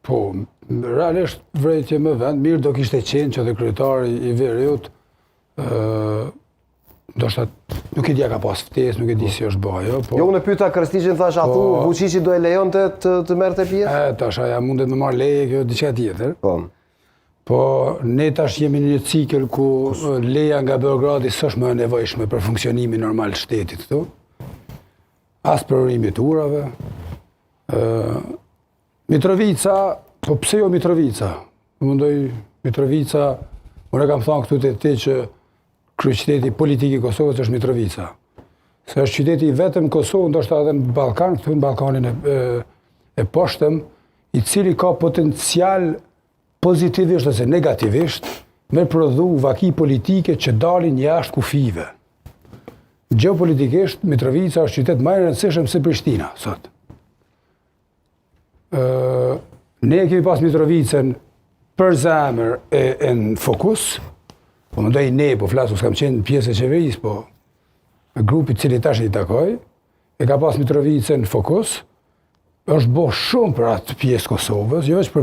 Po, realisht vrejtje me vend, mirë do kishte qenë që dhe kryetari I Veriut, ndoshta nuk e dija ka pas ftesë, nuk e di si është bëjo. Jo, unë pyeta Krstiqin, thash, a thu Vučići do e lejonte të merrte pjesë? Tash aja mundet me marrë leje, kjo diçka tjetër. Po, ne tash jemi në një cikël ku leja nga Beogradi s'është më e nevojshme për funksionimin normal të shtetit këtu. As për urimin e urave. Mitrovica, po pse jo Mitrovica? Mundoj Mitrovica, unë kam thënë këtu te ti që kryeqyteti politik I Kosovës është Mitrovica. Se është qyteti I vetëm Kosovë, ndoshta edhe në Ballkan, këtu në Ballkanin e poshtëm, I cili ka potencial pozitivisht ose negativisht me prodhu vaki politike që dalin jashtë kufive. Gjeopolitikisht, Mitrovica është qytet më I rëndësishëm se Prishtina, sot. Ne kemi pas Mitrovicën për zemër e në fokus, po më dojë ne, po flasë, s'kam qenë pjesë e qeverisë, po grupi cili tash I takoj, e ka pas Mitrovicën në fokus, është bo shumë për atë pjesë Kosovës, jo është për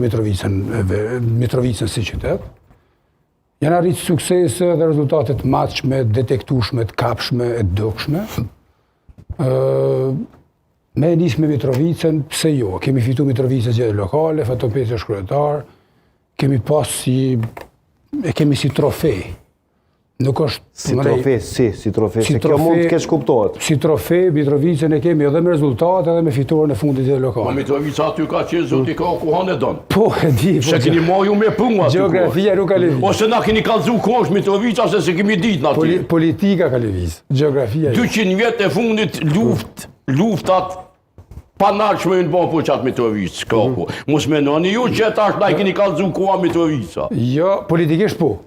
Mitrovicën si qytet. Janë arritë suksese dhe rezultatet matshme, detektushme, të kapshme, e dukshme. Me nisë me Mitrovicën, pse jo? Kemi fitu Mitrovicën zgjedhje lokale, Fato Peci është kryetar, kemi pas kemi si trofej. Nuk është... Si trofej, se kjo mund të kesh kuptohet. Si trofej, Mitrovicën e kemi edhe me rezultate edhe me fituar në fundit zgjedhje lokale. Po Mitrovica aty ka qenë zoti ka ku hanë don. Po, e di. Se keni moju me punë aty. Gjeografia nuk ka lëviz. Ose na keni kallzu kosh Mitrovica se kemi ditë aty. Politika ka lëviz. Gjeografia. 200 vjet e fundit luftat panarshme në bënë po qatë Mitrovic, kako. Mos menoni ju që tash na keni kallzu koha Mitrovica. Jo, politikisht po.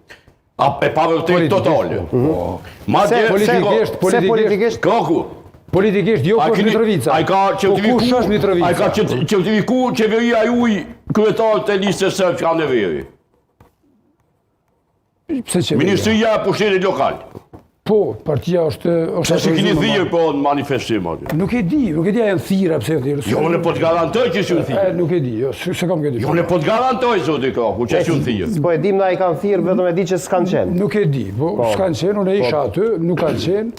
A e pa vërtet totale. Politikisht, kako. Politikisht jo po Mitrovica. Ai ka çeltifiku. Ai ka çeltifiku qeveria juaj kryetarët e listës së kanë veri. Ministria e pushtetit lokal. Po, partia është... Se keni thirrë po në manifestim aty. Nuk e di janë thirrë, pse thirrë. Jo, unë po të garantoj që është thirrë. Nuk e di, se kam këtë. Jo, unë po të garantoj zoti Kaku, që është thirrë. Po e dim na I kanë thirrë, vetëm e di që s'kanë qenë. Nuk e di, po s'kanë qenë, unë isha aty, nuk kanë qenë.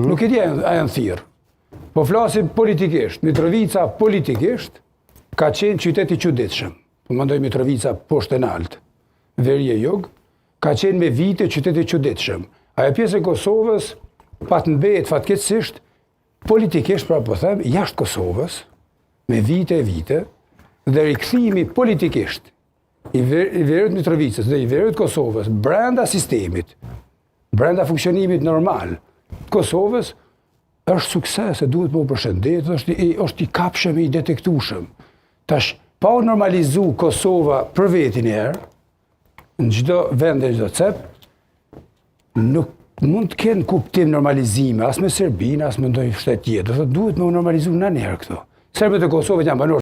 Nuk e di a janë thirrë. Po flasim politikisht, Mitrovica politikisht ka qenë qytet I çuditshëm. Po mendoj Mitrovica poshtë lart. Veri e jug ka qenë me vite qytet I çuditshëm. Ajo pjesë e Kosovës pat mbet fatkeqësisht politikisht, pra po them, jashtë Kosovës, me vite e vite, dhe rikthimi politikisht I Veriut Mitrovicës dhe I Veriut Kosovës brenda sistemit, brenda funksionimit normal të Kosovës, është sukses, e duhet më përshëndet, është I kapshëm, I detektushëm. Tash, pa u normalizu Kosova për vetin e herë, në çdo vend e çdo cep, nuk mund të kenë kuptim normalizime, as me Serbinë, as me ndonjë shtet tjetër. Duhet me normalizu në njerë këto. Serbët e Kosovës janë banor